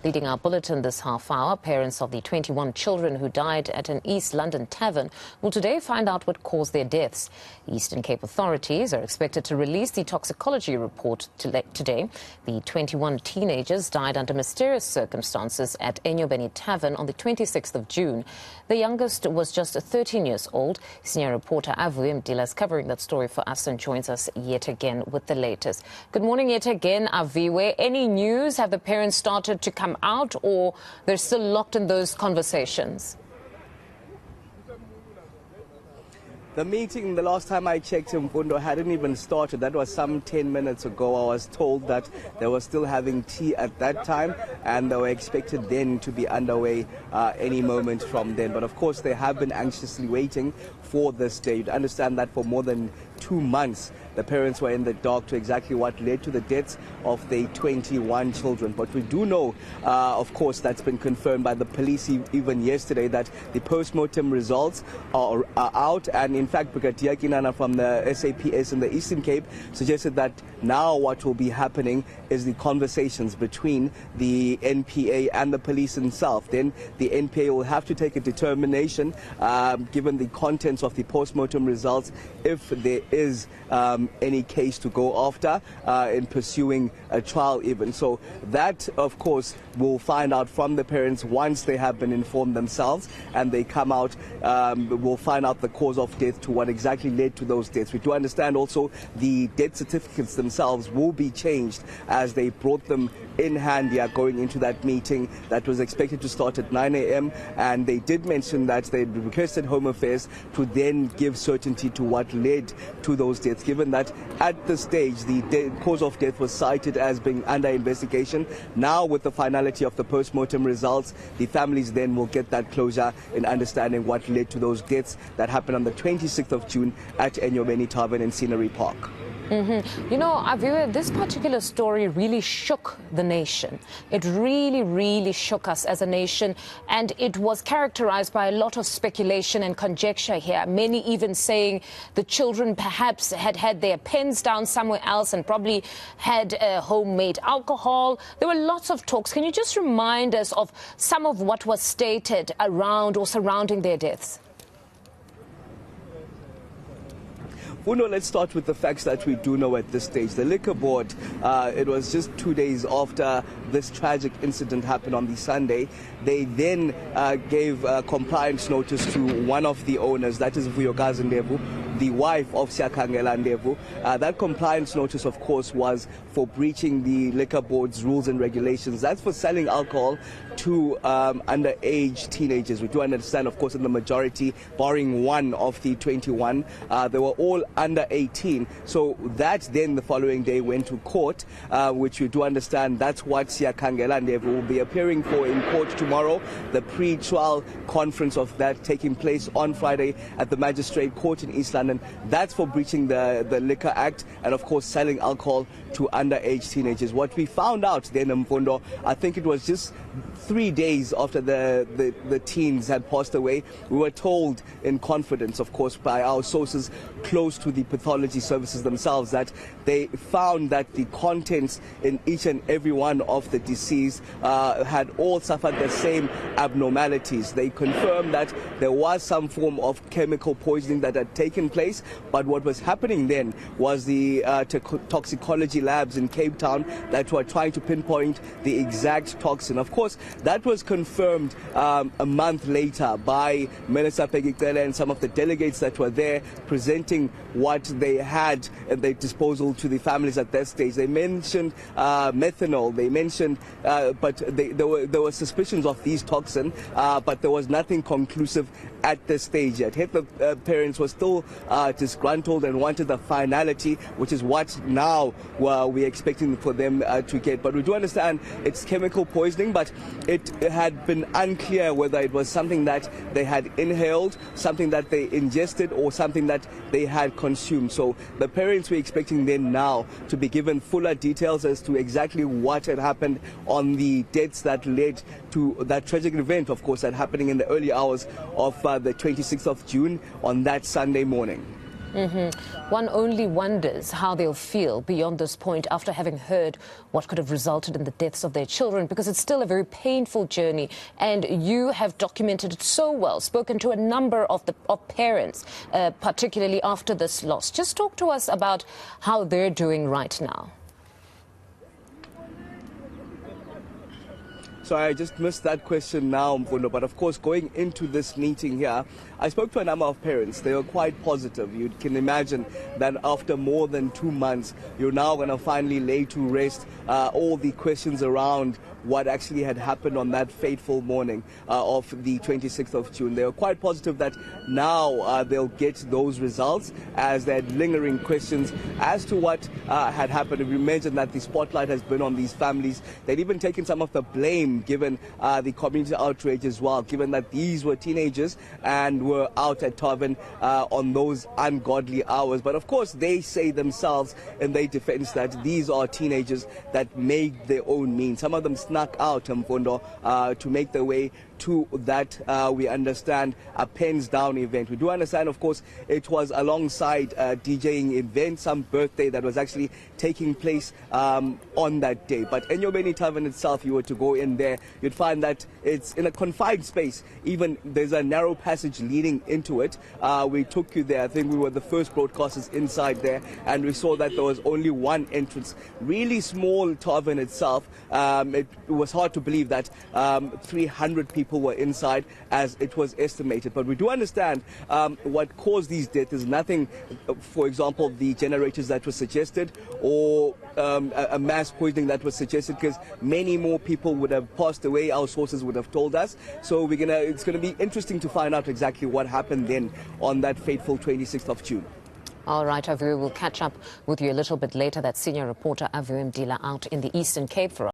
Leading our bulletin this half hour, parents of the 21 children who died at an East London tavern will today find out what caused their deaths. Eastern Cape authorities are expected to release the toxicology report today. The 21 teenagers died under mysterious circumstances at Aviwe Tavern on the 26th of June. The youngest was just 13 years old. Senior reporter Aviwe Mtila is covering that story for us and joins us yet again with the latest. Good morning yet again, Aviwe. Any news? Have the parents started to come out, or they're still locked in those conversations? The meeting, the last time I checked, Mfundo, hadn't even started. That was some 10 minutes ago. I was told that they were still having tea at that time, and they were expected then to be underway any moment from then. But of course, they have been anxiously waiting for this day. You'd understand that for more than 2 months, the parents were in the dark to exactly what led to the deaths of the 21 children. But we do know, of course, that's been confirmed by the police even yesterday, that the post-mortem results are out. And in fact, Brigadier Kinana from the SAPS in the Eastern Cape suggested that now what will be happening is the conversations between the NPA and the police itself. Then the NPA will have to take a determination, given the contents of the post-mortem results, if there is any case to go after in pursuing a trial even. So that, of course, we'll find out from the parents once they have been informed themselves and they come out. We'll find out the cause of death, to what exactly led to those deaths. We do understand also the death certificates themselves will be changed as they brought them in hand here going into that meeting that was expected to start at 9 a.m. And they did mention that they requested Home Affairs to then give certainty to what led to those deaths, given that at the stage the cause of death was cited as being under investigation. Now, with the finality of the post-mortem results, the families then will get that closure in understanding what led to those deaths that happened on the 26th of June at Aviwe Tavern in Scenery Park. You know, Aviwe, this particular story really shook the nation. It really shook us as a nation, and it was characterized by a lot of speculation and conjecture here. Many even saying the children perhaps had their pens down somewhere else and probably had homemade alcohol. There were lots of talks. Can you just remind us of some of what was stated around or surrounding their deaths? Uno, let's start with the facts that we do know at this stage. The Liquor Board, it was just 2 days after this tragic incident happened on the Sunday. They then gave compliance notice to one of the owners, that is Vuyokazi Ndevu, the wife of Siyakhangela Ndevu. That compliance notice, of course, was for breaching the Liquor Board's rules and regulations. That's for selling alcohol to underage teenagers. We do understand, of course, in the majority, barring one of the 21, they were all under 18. So that then the following day went to court, which we do understand that's what Siyakhangela Ndevu will be appearing for in court tomorrow. The pre-trial conference of that taking place on Friday at the Magistrate Court in East London. That's for breaching the Liquor Act and, of course, selling alcohol to underage teenagers. What we found out then, Mfundo, I think it was just 3 days after the teens had passed away, we were told in confidence, of course, by our sources close to the pathology services themselves, that they found that the contents in each and every one of the deceased had all suffered the same abnormalities. They confirmed that there was some form of chemical poisoning that had taken place, but what was happening then was the toxicology labs in Cape Town that were trying to pinpoint the exact toxin. Of course, that was confirmed a month later by Minister Pegicele and some of the delegates that were there presenting what they had at their disposal to the families at that stage. They mentioned methanol, they mentioned, but there were suspicions of these toxins, but there was nothing conclusive at this stage yet. The parents were still disgruntled and wanted the finality, which is what now we're expecting for them to get. But we do understand it's chemical poisoning, but it had been unclear whether it was something that they had inhaled, something that they ingested, or something that they had consumed. So the parents were expecting them now to be given fuller details as to exactly what had happened on the deaths that led to that tragic event, of course, that happening in the early hours of the 26th of June on that Sunday morning. One only wonders how they'll feel beyond this point after having heard what could have resulted in the deaths of their children, because it's still a very painful journey, and you have documented it so well, spoken to a number of parents, particularly after this loss. Just talk to us about how they're doing right now. So I just missed that question now, Mfundo. But of course, going into this meeting here, I spoke to a number of parents. They were quite positive. You can imagine that after more than 2 months, you're now going to finally lay to rest all the questions around what actually had happened on that fateful morning of the 26th of June. They were quite positive that now they'll get those results, as they had lingering questions as to what had happened. We mentioned that the spotlight has been on these families. They'd even taken some of the blame, given the community outrage as well, given that these were teenagers and were out at Tavern on those ungodly hours. But of course, they say themselves in their defense that these are teenagers that made their own means. Some of them snuck out, Mfundo, to make their way to that, we understand, a pens down event. We do understand, of course, it was alongside a DJing event, some birthday that was actually taking place on that day. But Enyobeni Tavern itself, you were to go in there, you'd find that it's in a confined space. Even there's a narrow passage leading into it. We took you there. I think we were the first broadcasters inside there, and we saw that there was only one entrance. Really small tavern itself. It was hard to believe that 300 people were inside, as it was estimated. But we do understand what caused these deaths is nothing, for example, the generators that were suggested, or a mass poisoning that was suggested, because many more people would have passed away, our sources would have told us. So it's going to be interesting to find out exactly what happened then on that fateful 26th of June. All right, Aviwe, we'll catch up with you a little bit later. That's senior reporter Aviwe Mtila out in the Eastern Cape for us.